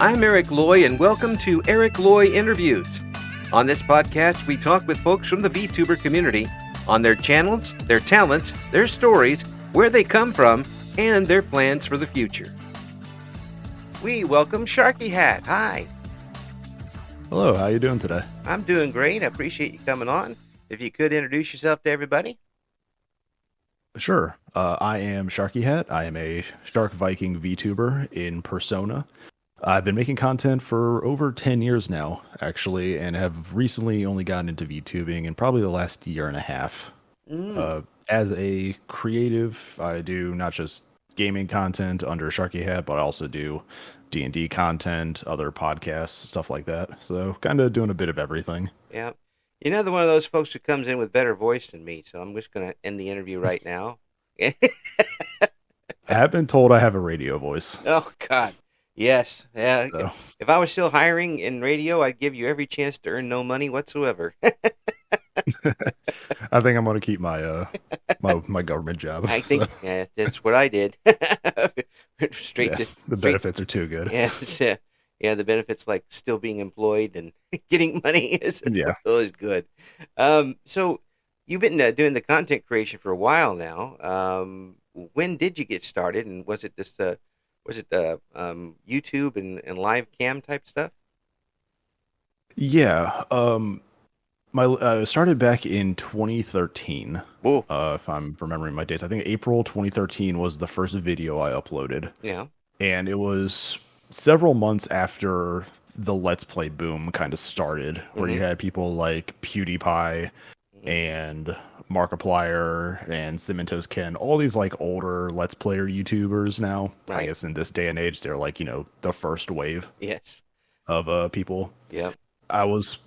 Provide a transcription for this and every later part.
I'm Eric Loy, and welcome to Loy Interviews. On this podcast, we talk with folks from the VTuber community on their channels, their talents, their stories, where they come from, and their plans for the future. We welcome SharkyHat. Hi. Hello, how you doing today? I'm doing great. I appreciate you coming on. If you could introduce yourself to everybody. Sure. I am SharkyHat. I am a Shark Viking VTuber in Persona. I've been making content for over 10 years now, actually, and have recently only gotten into VTubing in probably the last year and a half. As a creative, I do not just gaming content under SharkyHat, but I also do D&D content, other podcasts, stuff like that. So kind of doing a bit of everything. Yeah. You're another one of those folks who comes in with better voice than me, so I'm just going to end the interview right now. I have been told I have a radio voice. Oh, God. Yes. Yeah. So. If I was still hiring in radio, I'd give you every chance to earn no money whatsoever. I think I'm going to keep my my government job. I think yeah, that's what I did. Straight to the benefits are too good. Yeah, the benefits like still being employed and getting money is always good. So you've been doing the content creation for a while now. When did you get started, and was it just YouTube and live cam type stuff? Yeah. I started back in 2013. If I'm remembering my dates, I think April 2013 was the first video I uploaded. Yeah. And it was several months after the Let's Play boom kind of started, where you had people like PewDiePie and Markiplier and Cementos Ken, all these like older Let's Player YouTubers now. Right. I guess in this day and age, they're like, the first wave of people. Yeah. I was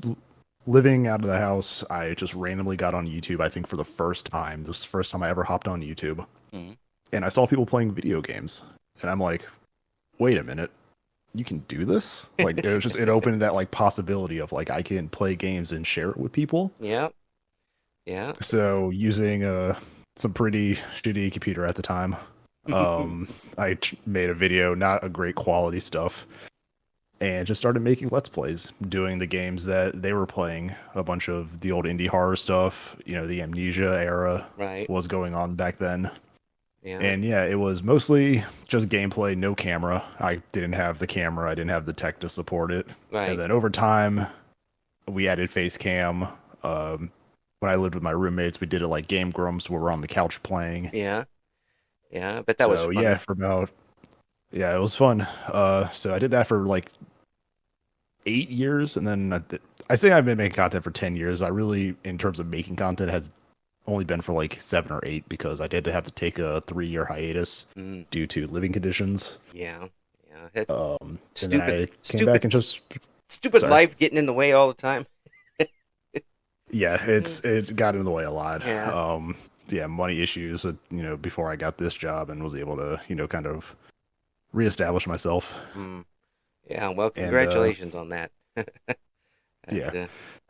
living out of the house. I just randomly got on YouTube, I think for the first time. This was the first time I ever hopped on YouTube. And I saw people playing video games. And I'm like, wait a minute. You can do this? Like, it opened that like possibility of like, I can play games and share it with people. Yeah. Yeah. So using some pretty shitty computer at the time, I made a video, not a great quality stuff, and just started making Let's Plays, doing the games that they were playing. A bunch of the old indie horror stuff, the Amnesia era was going on back then. Yeah. And it was mostly just gameplay, no camera. I didn't have the camera. I didn't have the tech to support it. Right. And then over time, we added face cam. When I lived with my roommates, we did it like Game Grumps, where we're on the couch playing. Yeah. Yeah, but that was fun. It was fun. So I did that for like 8 years, and then I say I've been making content for 10 years. I really, in terms of making content, has only been for like 7 or 8, because I did have to take a 3-year hiatus due to living conditions. Yeah. And then I came back and just life getting in the way all the time. It got in the way a lot. Yeah. Money issues, before I got this job and was able to, kind of reestablish myself. Yeah, well, congratulations on that.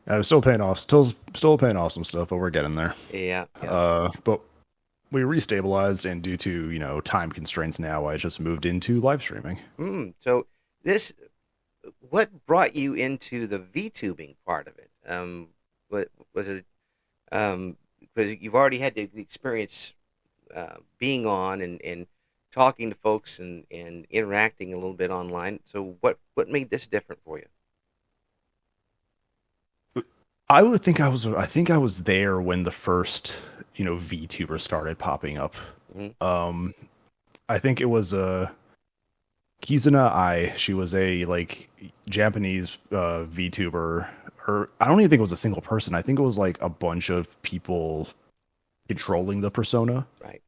I was still paying off some stuff, but we're getting there. Yeah. But we restabilized, and due to, time constraints now, I just moved into live streaming. So what brought you into the VTubing part of it? What was it? Because you've already had the experience being on and talking to folks and interacting a little bit online. So what made this different for you? I think I was there when the first, VTuber started popping up. I think it was Kizuna Ai. She was a like Japanese VTuber. Or I don't even think it was a single person. I think it was like a bunch of people controlling the persona. Right.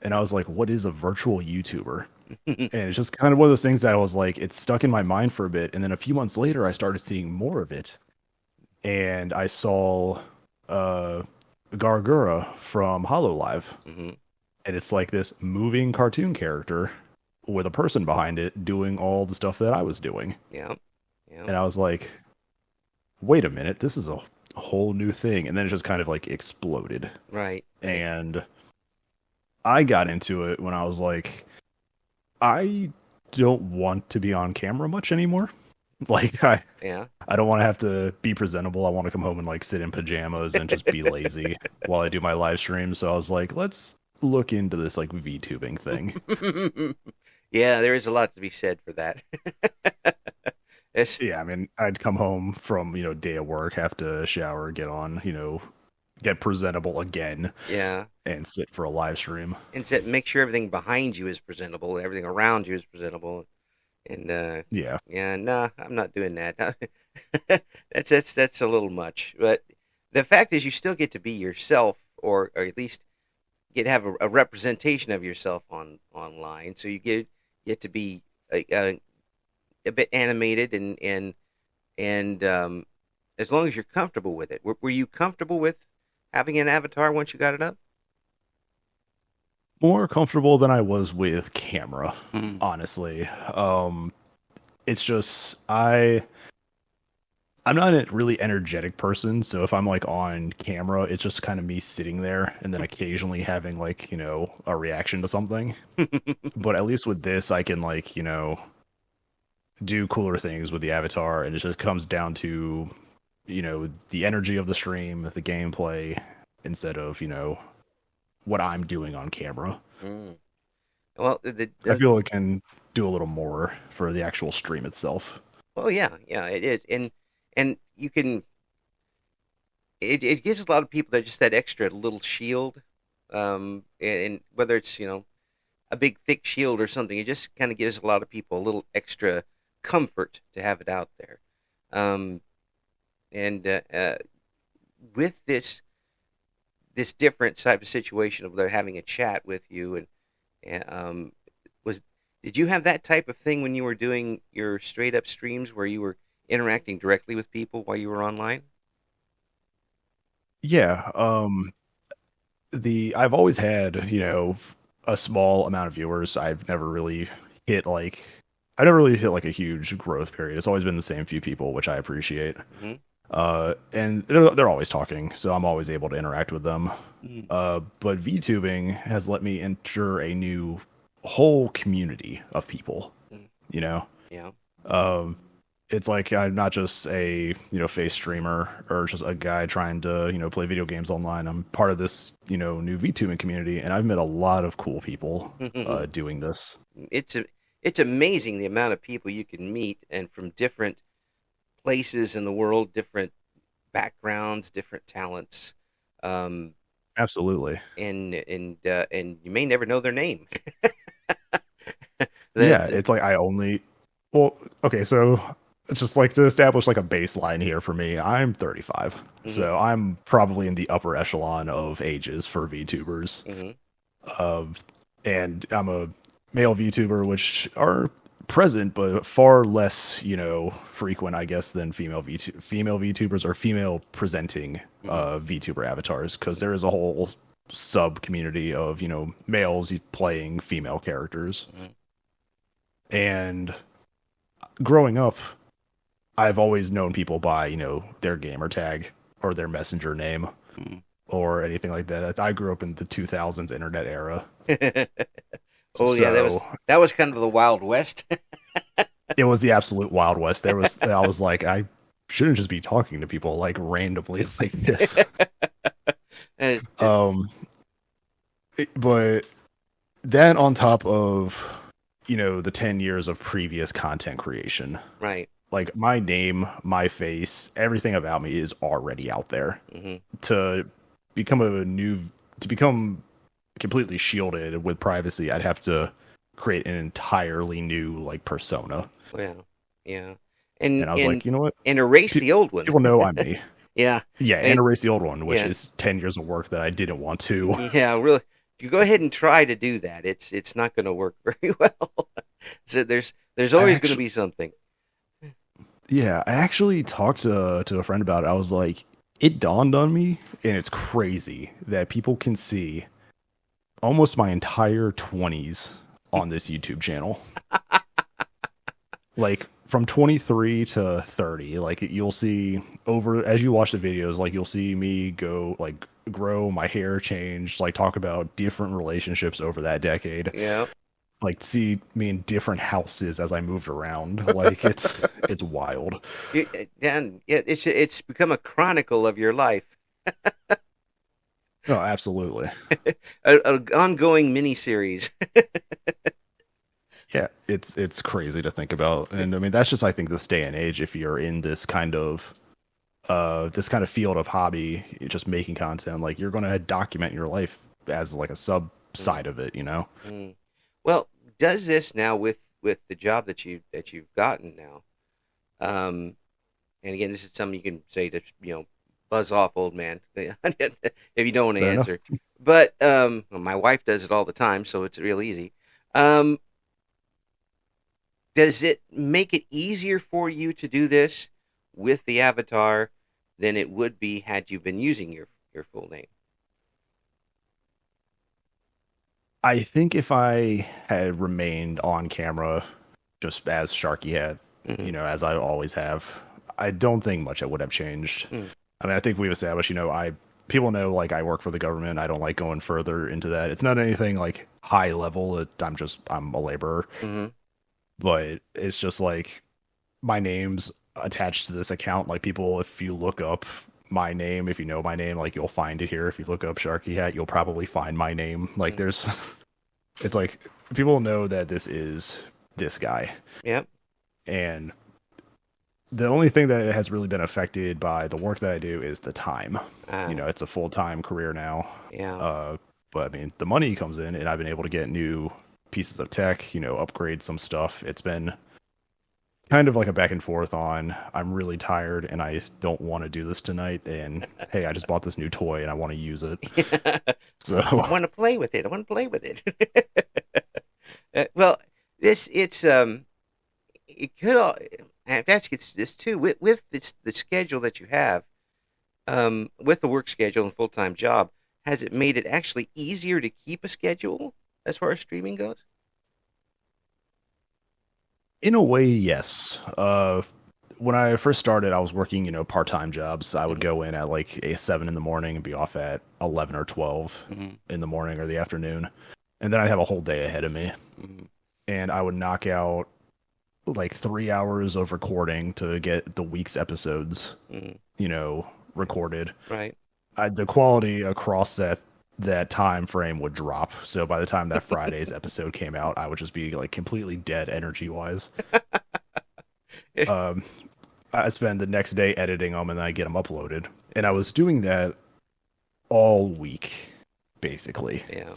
And I was like, what is a virtual YouTuber? And it's just kind of one of those things that I was like, it stuck in my mind for a bit. And then a few months later, I started seeing more of it. And I saw Gargura from HoloLive. And it's like this moving cartoon character with a person behind it doing all the stuff that I was doing. Yeah. And I was like, wait a minute, this is a whole new thing. And then it just kind of like exploded. Right. And I got into it when I was like, I don't want to be on camera much anymore. Like Yeah. I don't want to have to be presentable. I want to come home and like sit in pajamas and just be lazy while I do my live stream. So I was like, let's look into this like VTubing thing. Yeah, there is a lot to be said for that. It's, Yeah, I mean, I'd come home from, day of work, have to shower, get on, get presentable again yeah. and sit for a live stream. And so make sure everything behind you is presentable, everything around you is presentable. And Yeah. yeah, nah, I'm not doing that. That's a little much. But the fact is, you still get to be yourself, or at least get to have a representation of yourself online. So you get to be a bit animated and as long as you're comfortable with it. Were you comfortable with having an avatar once you got it up? More comfortable than I was with camera, Mm. honestly. It's just I'm not a really energetic person, so if I'm like on camera, it's just kind of me sitting there and then occasionally having like, a reaction to something. But at least with this, I can like, do cooler things with the avatar, and it just comes down to, the energy of the stream, the gameplay, instead of, what I'm doing on camera. Mm. Well, I feel it can do a little more for the actual stream itself. well, yeah, it is, and you can. It gives a lot of people that just that extra little shield, and whether it's a big thick shield or something, it just kind of gives a lot of people a little extra comfort to have it out there. Um, and with this different type of situation of they're having a chat with you, and was did you have that type of thing when you were doing your straight up streams where you were interacting directly with people while you were online? Yeah, I've always had, a small amount of viewers. Hit like I never really hit like a huge growth period. It's always been the same few people, which I appreciate. Hmm. And they're always talking, so I'm always able to interact with them. Mm. But VTubing has let me enter a new whole community of people. Mm. You know, Yeah. um, it's like I'm not just a face streamer or just a guy trying to play video games online. I'm part of this new VTubing community, and I've met a lot of cool people doing this. it's a, it's amazing the amount of people you can meet and from different places in the world, different backgrounds, different talents, um, Absolutely. and you may never know their name. Yeah, The it's like well, okay, so it's just like to establish like a baseline here for me. I'm 35, Mhm, so I'm probably in the upper echelon of ages for VTubers. mhm, Um, and I'm a male VTuber, which are present, but far less, frequent, I guess, than female VTubers or female presenting mhm, VTuber avatars, because there is a whole sub community of, males playing female characters. mhm, And growing up, I've always known people by, their gamer tag or their messenger name mhm. or anything like that. I grew up in the 2000s internet era. Oh yeah, that was So that was kind of the Wild West. it was the absolute Wild West. I was like, I shouldn't just be talking to people like randomly like this. Uh, Um, but then on top of, the 10 years of previous content creation, right. like my name, my face, everything about me is already out there. Hmm. To become completely shielded with privacy, I'd have to create an entirely new like persona. Yeah, yeah, And I was like, and you know what? and erase the old one. People know I'm me. Yeah, Yeah, and and erase the old one, which yeah, is 10 years of work that I didn't want to. yeah. Really, you go ahead and try to do that. It's not going to work very well. So there's I always going to actually, be something. yeah, I actually talked to a friend about it. I was like, it dawned on me, and it's crazy that people can see almost my entire 20s on this YouTube channel. Like from 23 to 30, like you'll see over as you watch the videos, like you'll see me go like grow, my hair change, like talk about different relationships over that decade. Yeah. like see me in different houses as I moved around. Like it's wild. And it's become a chronicle of your life, Oh, absolutely. an ongoing miniseries. Yeah, it's crazy to think about. And I mean that's just I think this day and age if you're in this kind of field of hobby, just making content, like you're going to document your life as like a sub Mm, side of it, you know? mm. Well, does this now with the job that you've gotten now? And again, this is something you can say to buzz off, old man, if you don't want to Fair enough. answer. But well, my wife does it all the time, so it's real easy. Um, does it make it easier for you to do this with the avatar than it would be had you been using your full name? I think if I had remained on camera just as SharkyHat, Hmm. as I always have, I don't think much would have changed. Mm, I mean, I think we've established, I people know like I work for the government. I don't like going further into that. It's not anything like high level. I'm a laborer, hmm. but it's just like my name's attached to this account. Like people, if you look up my name, if you know my name, like you'll find it here. If you look up SharkyHat, you'll probably find my name. Like Mm. there's, it's like people know that this is this guy, Yep. and the only thing that has really been affected by the work that I do is the time. Ah, It's a full time career now. yeah. Uh, but I mean, the money comes in, and I've been able to get new pieces of tech, upgrade some stuff. It's been kind of like a back and forth on I'm really tired and I don't want to do this tonight. And hey, I just bought this new toy and I want to use it. I So want to play with it. I want to play with it. Well, it's it could all. I have to ask you this too with the schedule that you have, with the work schedule and full time job. Has it made it actually easier to keep a schedule as far as streaming goes? in a way, yes. When I first started, I was working, part time jobs. I would Hmm. go in at like 7 in the morning and be off at 11 or 12 Hmm. in the morning or the afternoon. And then I'd have a whole day ahead of me. Hmm. And I would knock out like 3 hours of recording to get the week's episodes, Hmm. recorded. Right. The quality across that time frame would drop. So by the time that Friday's episode came out, I would just be like completely dead energy wise. Um, I spend the next day editing them and then I get them uploaded. And I was doing that all week, basically. Yeah.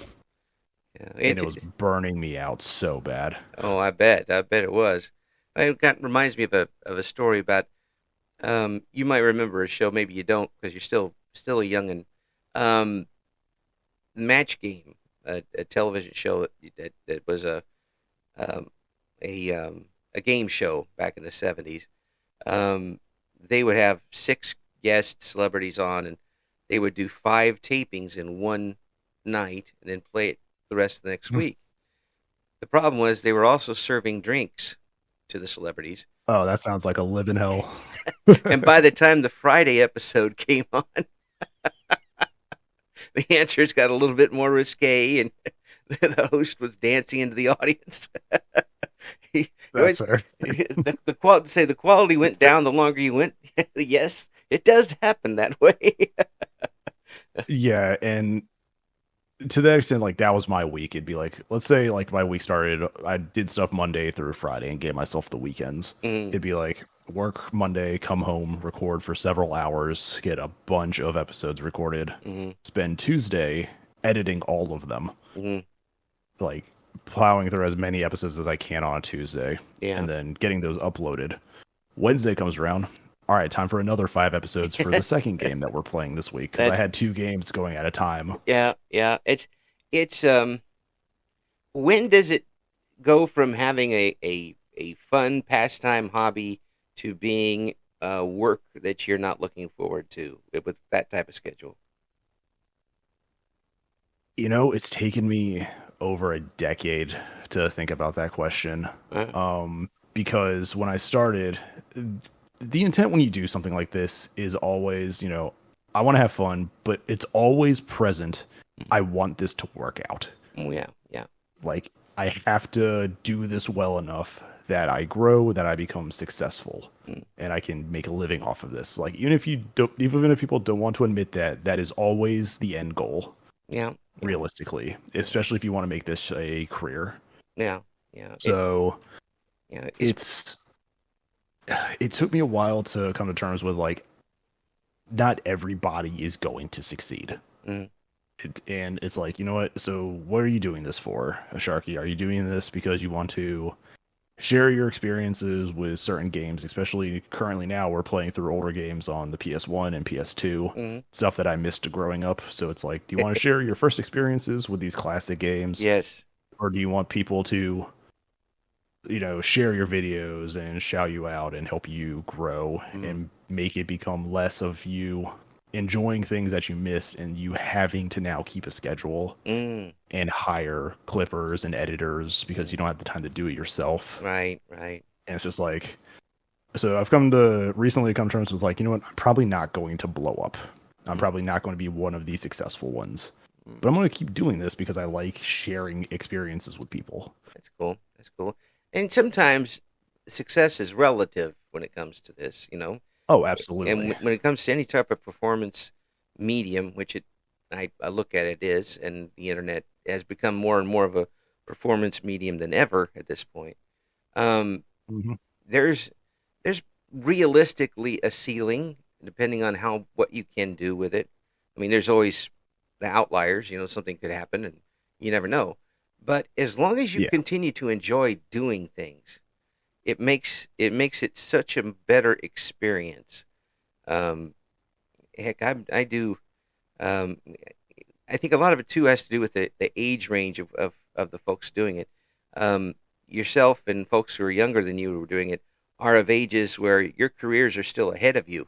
Yeah. And it was burning me out so bad. Oh, I bet. I bet it was. It reminds me of a story about. You might remember a show, maybe you don't, because you're still a youngin'. Um, Match Game, a television show that was um, a game show back in the '70s. Um, they would have six guest celebrities on, and they would do five tapings in one night, and then play it the rest of the next week. The problem was they were also serving drinks to the celebrities, Oh, that sounds like a living hell. and by the time the Friday episode came on, the answers got a little bit more risque, and the host was dancing into the audience. He- That's fair. the quality went down the longer you went. Yes, it does happen that way. Yeah, and to that extent, like that was my week. It'd be like, let's say like my week started, I did stuff Monday through Friday and gave myself the weekends. Mm, It'd be like work Monday, come home, record for several hours, get a bunch of episodes recorded, mm, spend Tuesday editing all of them, mm, like plowing through as many episodes as I can on a Tuesday, yeah, and then getting those uploaded. Wednesday comes around. All right, time for another 5 episodes for the second game that we're playing this week because I that's had two games going at a time. yeah, yeah. It's when does it go from having a fun pastime hobby to being work that you're not looking forward to with that type of schedule? It's taken me over a decade to think about that question. Uh, Because when I started, the intent when you do something like this is always, I want to have fun, but it's always present. I want this to work out. oh, yeah, yeah. Like I have to do this well enough that I grow, that I become successful, Mm. and I can make a living off of this. Like even if people don't want to admit that, that is always the end goal, Yeah, yeah, realistically, yeah, especially if you want to make this a career. yeah, yeah. So Yeah, it's it took me a while to come to terms with like not everybody is going to succeed. mm, And it's like, you know what? So what are you doing this for, Sharky? Are you doing this because you want to share your experiences with certain games, especially currently now we're playing through older games on the PS1 and PS2, mm. stuff that I missed growing up. So it's like, do you want to share your first experiences with these classic games, Yes. or do you want people to, share your videos and shout you out and help you grow Mm, and make it become less of you enjoying things that you miss and you having to now keep a schedule mm, and hire clippers and editors because mm. you don't have the time to do it yourself. Right, right. And it's just like, so I've recently come to terms with like, you know what? I'm probably not going to blow up. I'm Mm, probably not going to be one of these successful ones, mm. but I'm going to keep doing this because I like sharing experiences with people. That's cool. That's cool. And sometimes success is relative when it comes to this, you know. Oh, And absolutely. when it comes to any type of performance medium, which I look at it is, and the internet has become more and more of a performance medium than ever at this point. Um, Hmm. there's there's realistically a ceiling depending on how what you can do with it. I mean, there's always the outliers, you know, something could happen and you never know. But as long as you Yeah. continue to enjoy doing things, it makes it such a better experience. Um, heck, I do. Um, I think a lot of it too has to do with the age range of the folks doing it. Um, Yourself and folks who are younger than you who are doing it are of ages where your careers are still ahead of you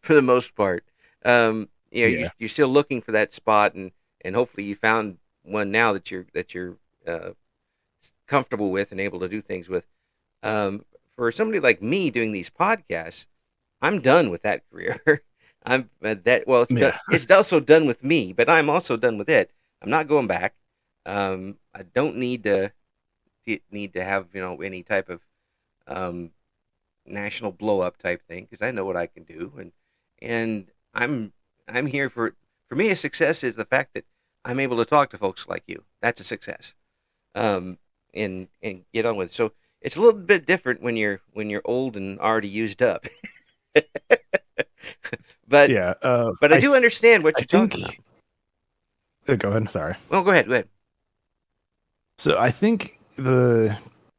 for the most part. Yeah. You're still looking for that spot, and hopefully you found one now that you're uh, comfortable with and able to do things with. For somebody like me doing these podcasts, I'm done with that career. I'm that well, it's done. Yeah. It's also done with me, but I'm also done with it. I'm not going back. I don't need to have any type of um, national blow up type thing because I know what I can do, and I'm here for me. A success is the fact that I'm able to talk to folks like you. That's a success. Um, and get on with it. So it's a little bit different when you're old and already used up. but Yeah. but I do understand what I you're talking think, about. go ahead. Sorry. Well, go ahead. Go ahead. So I think the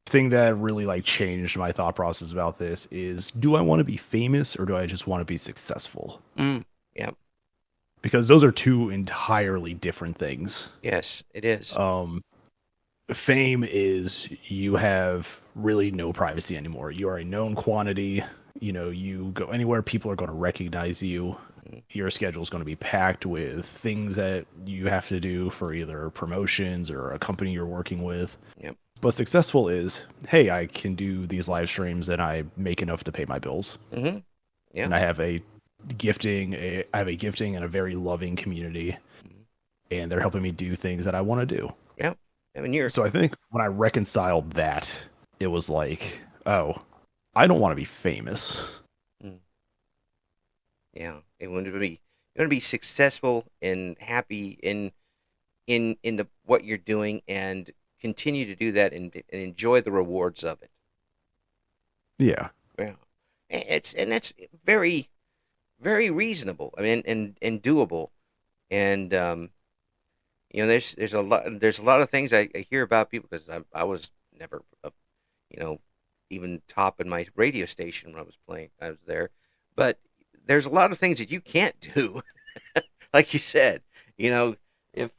thing that really like changed my thought process about this is, do I want to be famous or do I just want to be successful? Mm, yeah. Because those are two entirely different things. Yes, it is. Um, Fame is you have really no privacy anymore. You are a known quantity. You go anywhere, people are going to recognize you. Mm, Your schedule is going to be packed with things that you have to do for either promotions or a company you're working with. yep. But successful is, hey, I can do these live streams and I make enough to pay my bills. Mm-hmm. Yeah. And I have a gifting and a very loving community, Mm-hmm. and they're helping me do things that I want to do. Yeah. I mean, you're. So I think when I reconciled that, it was like, oh, I don't want to be famous. Mm, yeah. You want to be successful and happy in the what you're doing and continue to do that and enjoy the rewards of it. Yeah. Yeah. And that's very very reasonable. I mean, and doable. And there's a lot of things I hear about people because I was never you know even top in my radio station when I was there, but there's a lot of things that you can't do, like you said. You know, if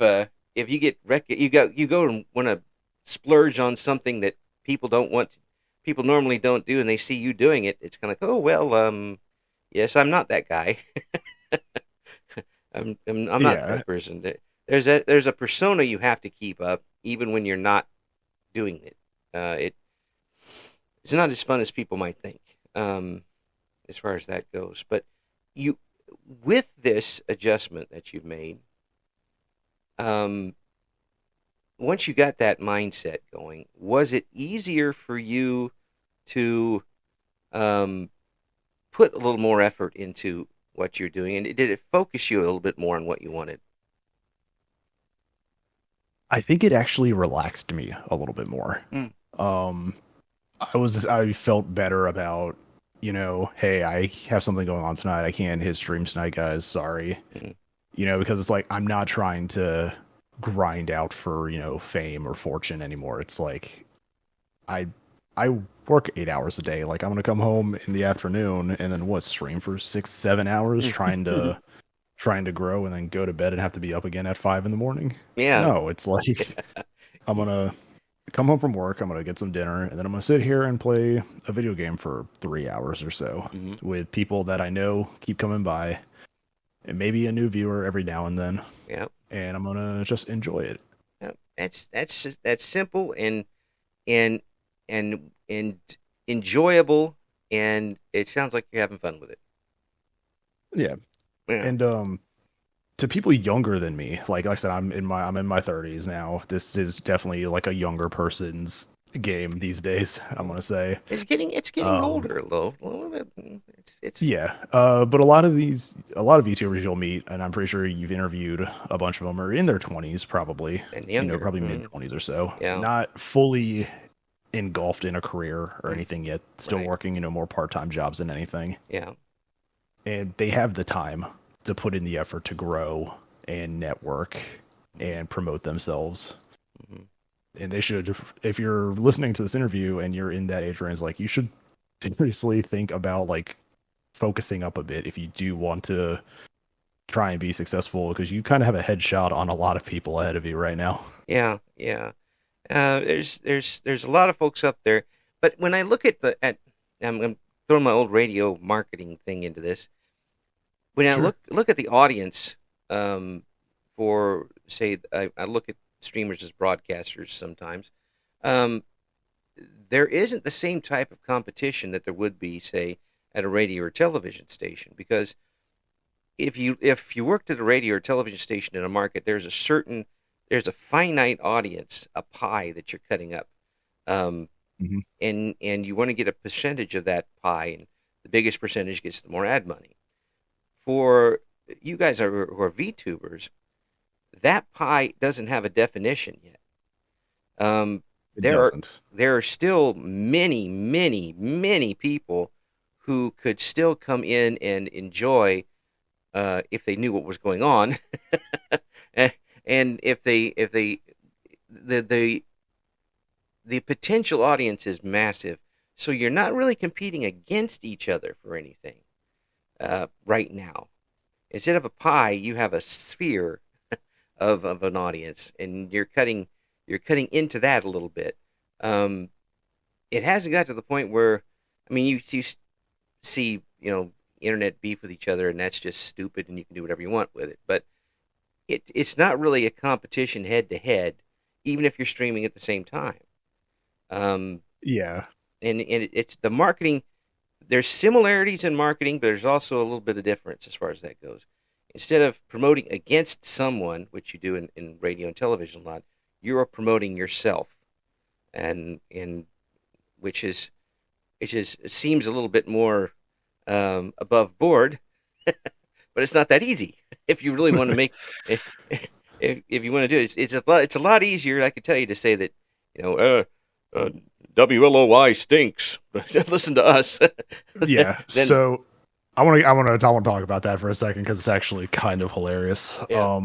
you you go and want to splurge on something that people normally don't do, and they see you doing it, it's kind of like, oh well, yes, I'm not that guy. I'm not Yeah. that person. There's a persona you have to keep up even when you're not doing it. It's not as fun as people might think, as far as that goes. But you, with this adjustment that you've made, um, once you got that mindset going, was it easier for you to um, put a little more effort into what you're doing, and did it focus you a little bit more on what you wanted? I think it actually relaxed me a little bit more. Mm. Um, I felt better about, hey, I have something going on tonight. I can't hit stream tonight, guys. Sorry. Mm-hmm. Because it's like I'm not trying to grind out for, fame or fortune anymore. It's like I I work 8 hours a day. Like I'm gonna come home in the afternoon and then stream for 6, 7 hours trying to grow and then go to bed and have to be up again at 5 in the morning. Yeah. No, it's like I'm gonna come home from work, I'm gonna get some dinner, and then I'm gonna sit here and play a video game for 3 hours or so Mm-hmm. with people that I know keep coming by, and maybe a new viewer every now and then, Yeah. and I'm gonna just enjoy it. Yeah. That's simple and and enjoyable, and it sounds like you're having fun with it. Yeah, Yeah. and to people younger than me, like I said, I'm in my 30s now. This is definitely like a younger person's game these days, I'm gonna say. It's getting Um, older, though. A little bit. It's Yeah, but a lot of YouTubers you'll meet, and I'm pretty sure you've interviewed a bunch of them, are in their 20s, probably, and younger. probably mid 20s or so, Yeah. not fully engulfed in a career or Mm. anything yet, still Right. working, more part-time jobs than anything, Yeah. and they have the time to put in the effort to grow and network and promote themselves. Mm-hmm. And they should, if you're listening to this interview and you're in that age range, like you should seriously think about like focusing up a bit if you do want to try and be successful, because you kind of have a headshot on a lot of people ahead of you right now. Yeah. Yeah. There's a lot of folks up there, but when I look I'm throwing my old radio marketing thing into this. When I Sure. look at the audience, um, for say, I look at streamers as broadcasters sometimes. Um, there isn't the same type of competition that there would be, say, at a radio or television station, because if you worked at a radio or television station in a market, there's a finite audience, a pie that you're cutting up, um, Hmm. and you want to get a percentage of that pie, and the biggest percentage gets the more ad money. For you guys who are VTubers, that pie doesn't have a definition yet. Um, It there are doesn't. there are still many, many, many people who could still come in and enjoy, if they knew what was going on, and if they the the potential audience is massive. So you're not really competing against each other for anything, right now. Instead of a pie, you have a sphere of an audience, and you're cutting into that a little bit. Um, it hasn't got to the point where, I mean, you see, internet beef with each other, and that's just stupid, and you can do whatever you want with it. But it's not really a competition head to head, even if you're streaming at the same time. Um, Yeah. it's the marketing. There's similarities in marketing, but there's also a little bit of difference as far as that goes. Instead of promoting against someone, which you do in radio and television a lot, you're promoting yourself, and which is it seems a little bit more, above board, but it's not that easy. If you really want to make, if you want to do it, it's a lot easier. I can tell you to say that, you know, uh, WLOI stinks. Listen to us. Yeah. Then So I want to talk about that for a second because it's actually kind of hilarious. yeah,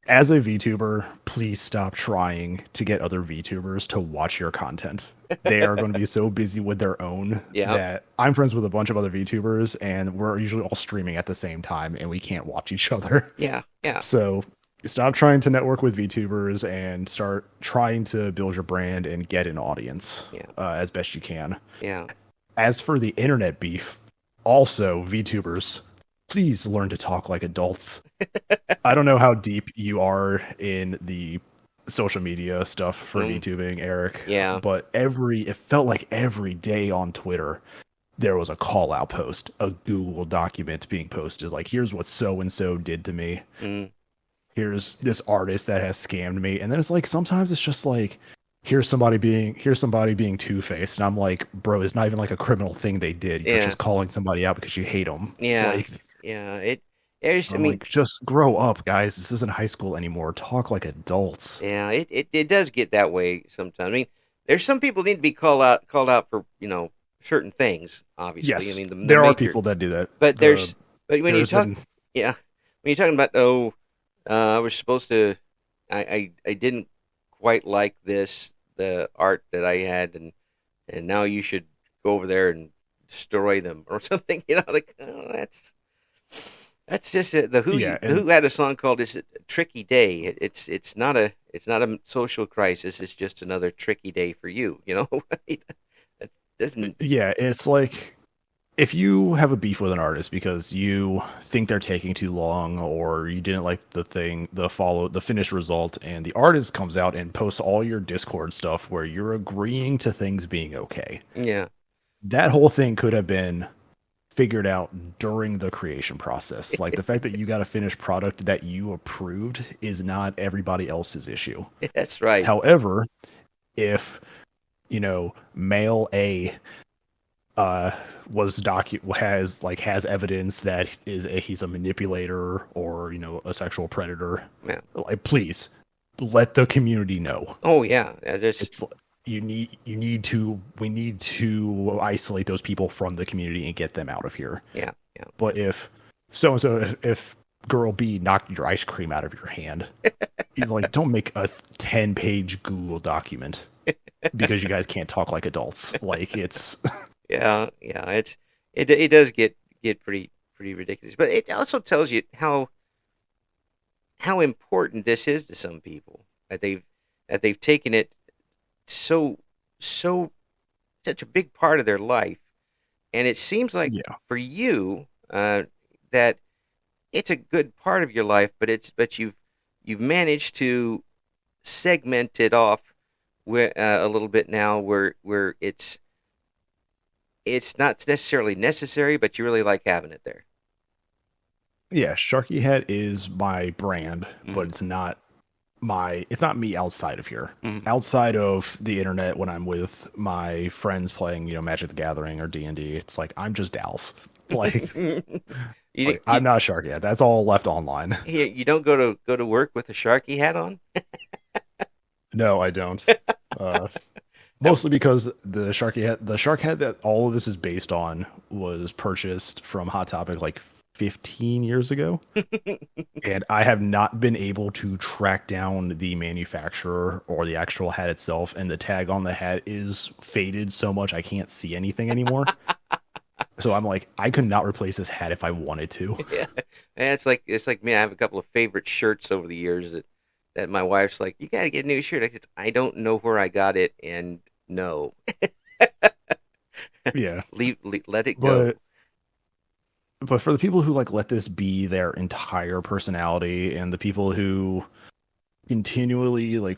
As a VTuber, please stop trying to get other VTubers to watch your content. They are going to be so busy with their own yeah, that I'm friends with a bunch of other VTubers, and we're usually all streaming at the same time, and we can't watch each other. yeah, yeah, So stop trying to network with VTubers and start trying to build your brand and get an audience, yeah, as best you can. yeah, As for the internet beef, also VTubers, please learn to talk like adults. I don't know how deep you are in the social media stuff for Mm. VTubing, Eric, yeah, but it felt like every day on Twitter there was a call out post, a Google document being posted, like here's what so and so did to me. mm, here's this artist that has scammed me. And then it's like sometimes it's just like here's somebody being two-faced, and I'm like, bro, it's not even like a criminal thing they did. You're Yeah, just calling somebody out because you hate them. yeah, Like, yeah. There's, I I'm mean, like, just grow up, guys. This isn't high school anymore. Talk like adults. yeah, it does get that way sometimes. I mean, there's some people need to be called out for certain things. Obviously, I Yes, mean the there are major, people that do that. but but when you There's talk, been yeah, when you're talking about I was supposed to, I didn't quite like the art that I had, and now you should go over there and destroy them or something. Like that's just it. yeah, The and Who had a song called "It's a Tricky Day." It's not a social crisis. It's just another tricky day for you. That doesn't. yeah, it's like if you have a beef with an artist because you think they're taking too long or you didn't like the finished result, and the artist comes out and posts all your Discord stuff where you're agreeing to things being okay. Yeah, That whole thing could have been figured out during the creation process. Like the fact that you got a finished product that you approved is not everybody else's issue. that's right. However, if male A was has evidence that he's a manipulator or a sexual predator, Yeah. like, please let the community know. Oh yeah. There's It's we need to isolate those people from the community and get them out of here. yeah, yeah. But if so and so if girl B knocked your ice cream out of your hand, he's like, don't make a 10-page Google document because you guys can't talk like adults. Like, it's Yeah, yeah. It does get pretty ridiculous, but it also tells you how important this is to some people that they've taken it so so such a big part of their life, and it seems like yeah. for you that it's a good part of your life, but you've managed to segment it off a little bit now, where it's not necessarily necessary, but you really like having it there. Yeah, SharkyHat is my brand, but Hmm. it's not me outside of here. Hmm. Outside of the internet, when I'm with my friends playing, Magic the Gathering or D&D, it's like I'm just Dallas. Like, it's you, like you I'm not SharkyHat. That's all left online. you don't go to work with a Sharky hat on? No, I don't. Uh, That- Mostly because the shark hat that all of this is based on was purchased from Hot Topic like 15 years ago, and I have not been able to track down the manufacturer or the actual hat itself, and the tag on the hat is faded so much I can't see anything anymore. So I'm like, I could not replace this hat if I wanted to. Yeah, and it's like me. I have a couple of favorite shirts over the years that my wife's like, you got to get a new shirt. I don't know where I got it, and no, Yeah, let it go. but for the people who like let this be their entire personality, and the people who continually like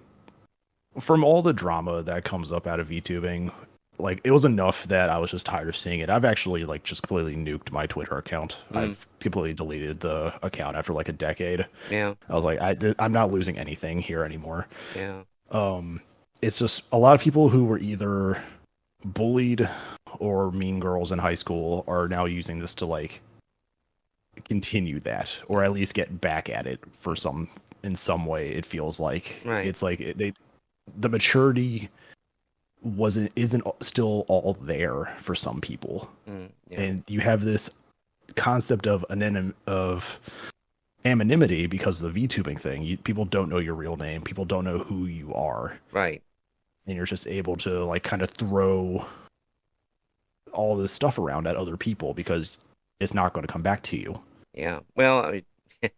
from all the drama that comes up out of VTubing, like it was enough that I was just tired of seeing it. I've actually like just completely nuked my Twitter account. I've completely deleted the account after like a decade. Yeah, I was like, I'm not losing anything here anymore. yeah, It's just a lot of people who were either bullied or mean girls in high school are now using this to like continue that, or at least get back at it in some way. It feels like right. it's like the maturity isn't still all there for some people, Yeah, and you have this concept of anonymity because of the VTubing thing. People don't know your real name. People don't know who you are, right. and you're just able to like kind of throw all this stuff around at other people because it's not going to come back to you. Yeah. Well, I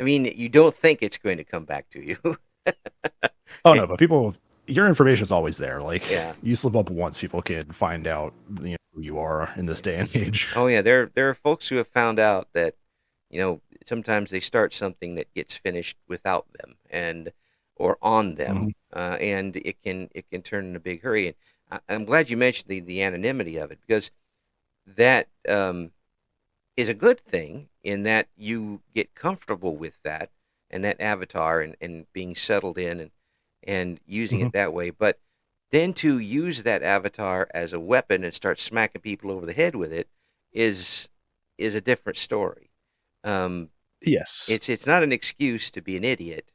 mean, you don't think it's going to come back to you. Oh no, but your information is always there. Like, Yeah. you slip up once, people can find out who you are in this day and age. Oh yeah, there are folks who have found out that sometimes they start something that gets finished without them or on them, Mhm. and it can turn in a big hurry. And I'm glad you mentioned the anonymity of it, because that is a good thing in that you get comfortable with that, and that avatar and being settled in and using Hmm. it that way. But then to use that avatar as a weapon and start smacking people over the head with it is is a different story. Um, Yes. it's not an excuse to be an idiot,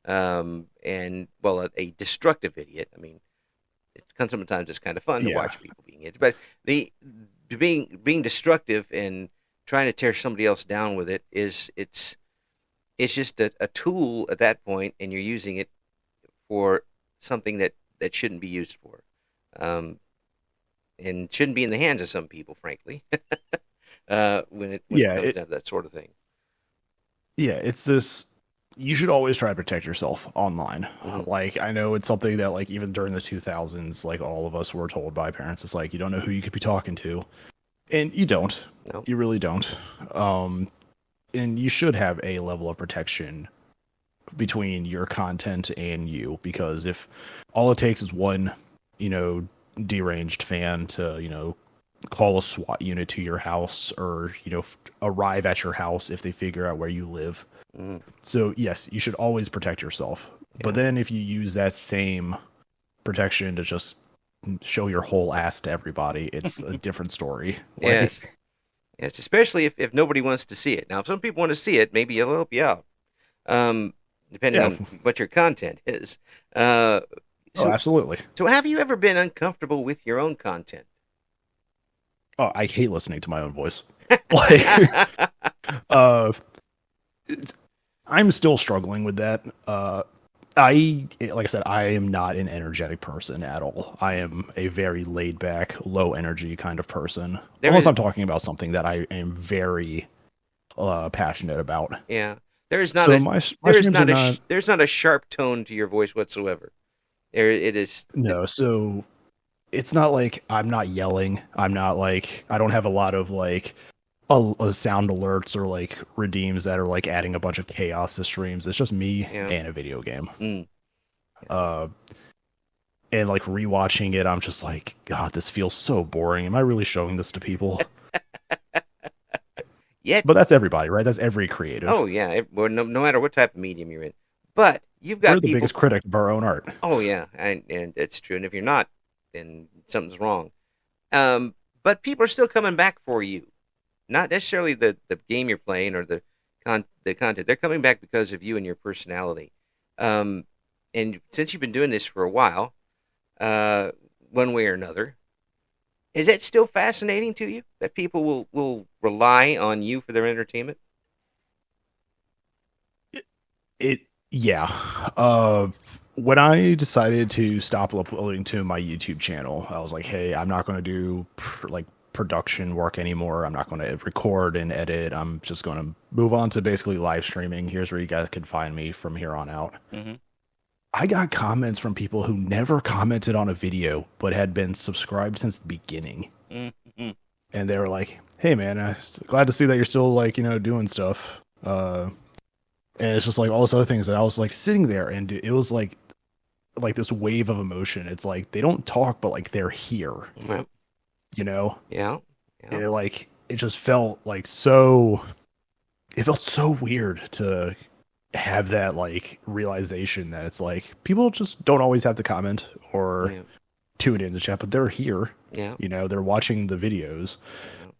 and well, a destructive idiot. I mean, sometimes it's kind of fun to Yeah. watch people being idiots, but the being destructive and trying to tear somebody else down with it is it's just a tool at that point, and you're using it for something that shouldn't be used for, um, and shouldn't be in the hands of some people, frankly, when it Yeah. comes down to that sort of thing. Yeah, it's this. You should always try to protect yourself online. Hmm. Like, I know it's something that, like, even during the 2000s, like, all of us were told by parents, it's like, you don't know who you could be talking to. And you don't. No. You really don't. Um, and you should have a level of protection between your content and you, because if all it takes is one, you know, deranged fan to, call a SWAT unit to your house, or, arrive at your house if they figure out where you live. Hmm. So, yes, you should always protect yourself. But Yeah. then if you use that same protection to just show your whole ass to everybody, it's a different story. Yeah. Like, Yes, especially if nobody wants to see it. Now, if some people want to see it, maybe it'll help you out, um, depending yeah, on what your content is. Uh, oh, so, absolutely. so have you ever been uncomfortable with your own content? Oh, I hate listening to my own voice. Like, uh, it's, I'm still struggling with that. Like I said, I am not an energetic person at all. I am a very laid back, low energy kind of person. There Unless is, I'm talking about something that I am very passionate about. yeah, there is not So a my streams are not. there's not a sharp tone to your voice whatsoever. There it is. No, so it's not like I'm not yelling. I'm not like I don't have a lot of like a sound alerts or like redeems that are like adding a bunch of chaos to streams. It's just me Yeah. and a video game. Mm. Uh, and like rewatching it, I'm just like, God, this feels so boring. Am I really showing this to people? Yet, But that's everybody, right? That's every creative. oh yeah, well, no matter what type of medium you're in, but you've We're got the people. biggest critic of our own art. Oh yeah, and it's true. And if you're not, then something's wrong. But people are still coming back for you. Not necessarily the game you're playing or the content. They're coming back because of you and your personality. Um, and since you've been doing this for a while, uh, one way or another, is that still fascinating to you that people will rely on you for their entertainment? It yeah. When I decided to stop uploading to my YouTube channel, I was like, hey, I'm not going to do like production work anymore. I'm not going to record and edit. I'm just going to move on to basically live streaming. Here's where you guys can find me from here on out. Mm-hmm. I got comments from people who never commented on a video but had been subscribed since the beginning. Mm-hmm. And they were like, hey man, I'm glad to see that you're still like, doing stuff. And it's just like all those other things that I was like sitting there, and it was like this wave of emotion. It's like they don't talk, but like they're here, Well, you know? yeah, And yeah, it just felt like so it felt so weird to have that like realization that it's like people just don't always have to comment or yeah, tune in the chat, but they're here. yeah. They're watching the videos. Yeah.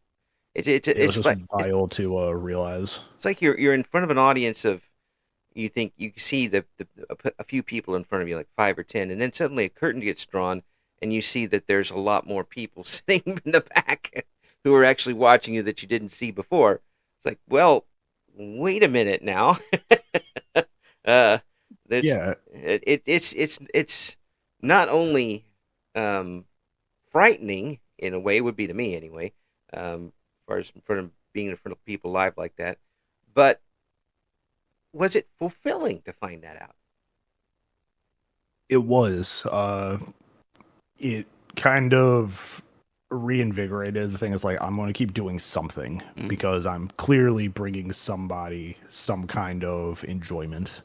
It's It was it's just like wild to realize. it's like you're in front of an audience of you think you see a few people in front of you, like 5 or 10, and then suddenly a curtain gets drawn, and you see that there's a lot more people sitting in the back who are actually watching you that you didn't see before. It's like, well, wait a minute now. uh, this Yeah, it's not only frightening in a way, would be to me anyway, as far as in front of being in front of people live like that, but was it fulfilling to find that out? it was. It kind of reinvigorated the thing. Is like I'm going to keep doing something Mm. because I'm clearly bringing somebody some kind of enjoyment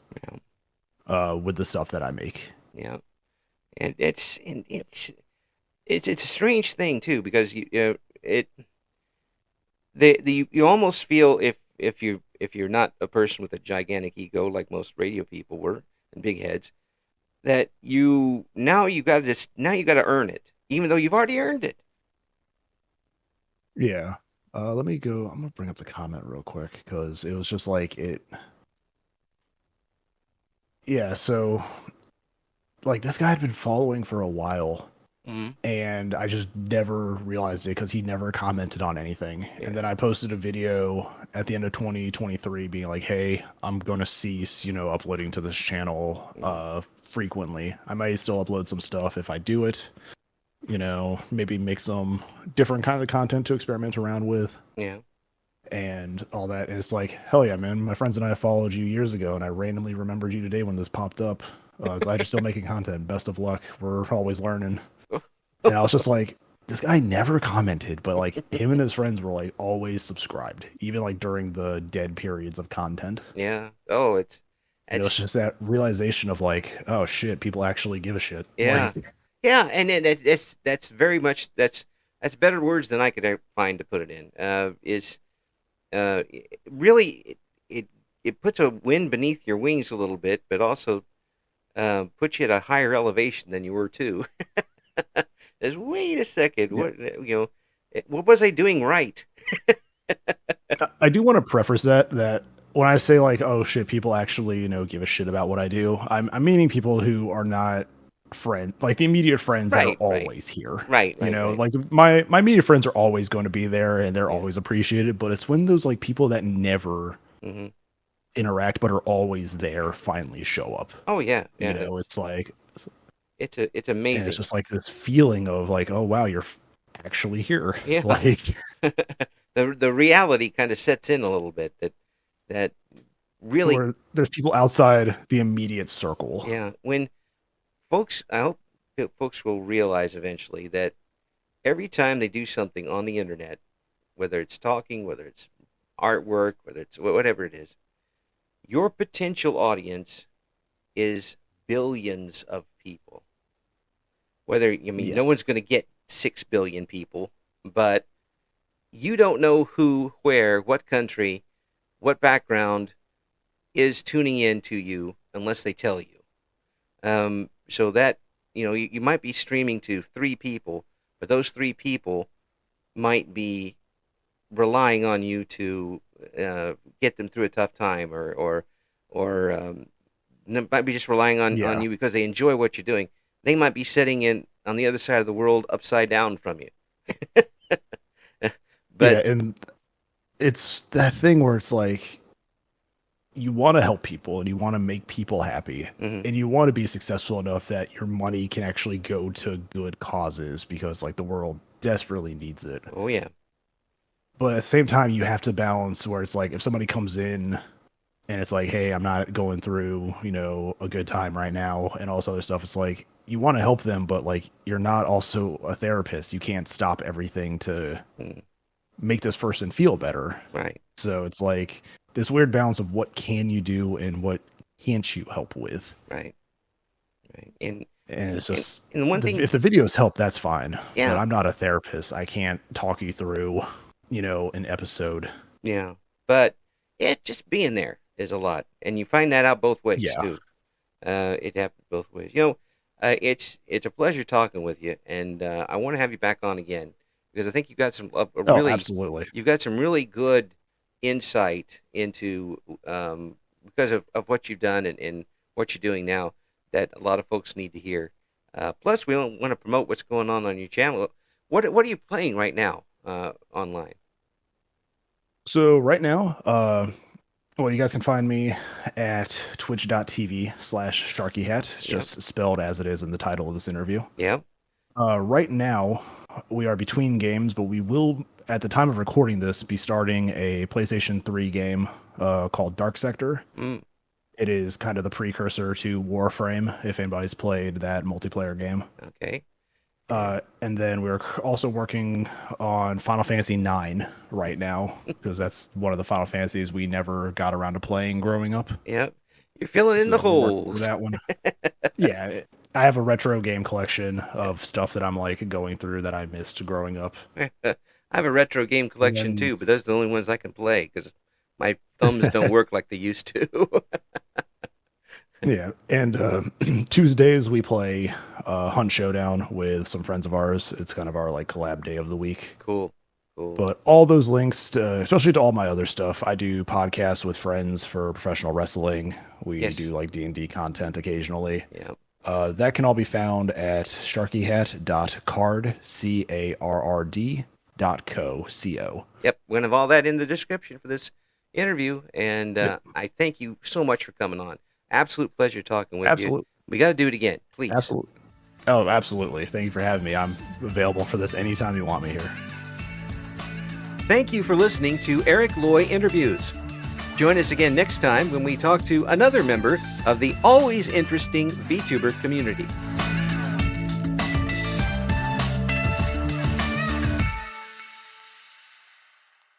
with the stuff that I make. Yeah, and it's a strange thing too because you almost feel if you're not a person with a gigantic ego like most radio people were and big heads, that now you got to earn it, even though you've already earned it. Yeah. Let me go. I'm gonna bring up the comment real quick because it was just like it. Yeah. So, like, this guy had been following for a while, Mm-hmm. and I just never realized it because he never commented on anything. Yeah. And then I posted a video at the end of 2023 being like, "Hey, I'm going to cease, uploading to this channel frequently. I might still upload some stuff if I do it. Maybe make some different kind of content to experiment around with." Yeah. And all that. And it's like, hell yeah, man. My friends and I followed you years ago, and I randomly remembered you today when this popped up. Glad you're still making content. Best of luck. We're always learning. And I was just like, this guy never commented, but like him and his friends were like always subscribed, even like during the dead periods of content. Yeah. Oh, It was just that realization of like, oh shit, people actually give a shit. Yeah. Like, Yeah, and that's very much that's better words than I could find to put it in. Really it puts a wind beneath your wings a little bit, but also puts you at a higher elevation than you were too. There's wait a second, yeah. what was I doing right? I do want to preface that when I say like, oh shit, people actually, give a shit about what I do, I'm meaning people who are not like the immediate friends that are always here. Right. Like my immediate friends are always going to be there and they're always appreciated, but it's when those like people that never Mm-hmm. interact but are always there finally show up. Oh yeah. It's like it's amazing. and it's just like this feeling of like, oh wow, you're actually here. Yeah. Like the reality kind of sets in a little bit that really where there's people outside the immediate circle. Yeah, when I hope that folks will realize eventually that every time they do something on the internet, whether it's talking, whether it's artwork, whether it's whatever it is, your potential audience is billions of people. Yes. No one's going to get 6 billion people, but you don't know who, where, what country, what background is tuning in to you unless they tell you. So that, you might be streaming to 3 people, but those 3 people might be relying on you to get them through a tough time, or might be just relying on you because they enjoy what you're doing. They might be sitting in on the other side of the world, upside down from you. But yeah, and it's that thing where it's like you want to help people and you want to make people happy, mm-hmm. and you want to be successful enough that your money can actually go to good causes because like the world desperately needs it. Oh yeah. But at the same time, you have to balance where it's like if somebody comes in and it's like, hey, I'm not going through, a good time right now and all this other stuff. It's like you want to help them, but like you're not also a therapist. You can't stop everything to make this person feel better. Right. So it's like this weird balance of what can you do and what can't you help with. Right. And it's just and one thing, if the videos help, that's fine. Yeah. But I'm not a therapist. I can't talk you through, an episode. Yeah. But just being there is a lot, and you find that out both ways too. It happens both ways. It's a pleasure talking with you, and I want to have you back on again because I think you got some absolutely. You've got some really good insight into because of what you've done and what you're doing now that a lot of folks need to hear. Plus, we want to promote what's going on your channel. What are you playing right now online? So right now, you guys can find me at twitch.tv/SharkyHat, just spelled as it is in the title of this interview. Yeah. Right now, we are between games, but we will, at the time of recording this, be starting a PlayStation 3 game called Dark Sector. It is kind of the precursor to Warframe, if anybody's played that multiplayer game. Okay. And then we're also working on Final Fantasy IX right now, because that's one of the Final Fantasies we never got around to playing growing up. Yeah. You're filling in the holes. That one. Yeah. I have a retro game collection of stuff that I'm like going through that I missed growing up. I have a retro game collection too, but those are the only ones I can play because my thumbs don't work like they used to. Yeah, and Tuesdays we play Hunt Showdown with some friends of ours. It's kind of our like collab day of the week. Cool. Cool. But all those links, especially to all my other stuff, I do podcasts with friends for professional wrestling. We Yes. do like D&D content occasionally. Yeah. That can all be found at sharkyhat.card, CARRD.co. Yep. We're going to have all that in the description for this interview. And Yep. I thank you so much for coming on. Absolute pleasure talking with you. Absolutely. We got to do it again, please. Absolutely. Oh, absolutely. Thank you for having me. I'm available for this anytime you want me here. Thank you for listening to Eric Loy Interviews. Join us again next time when we talk to another member of the always interesting VTuber community.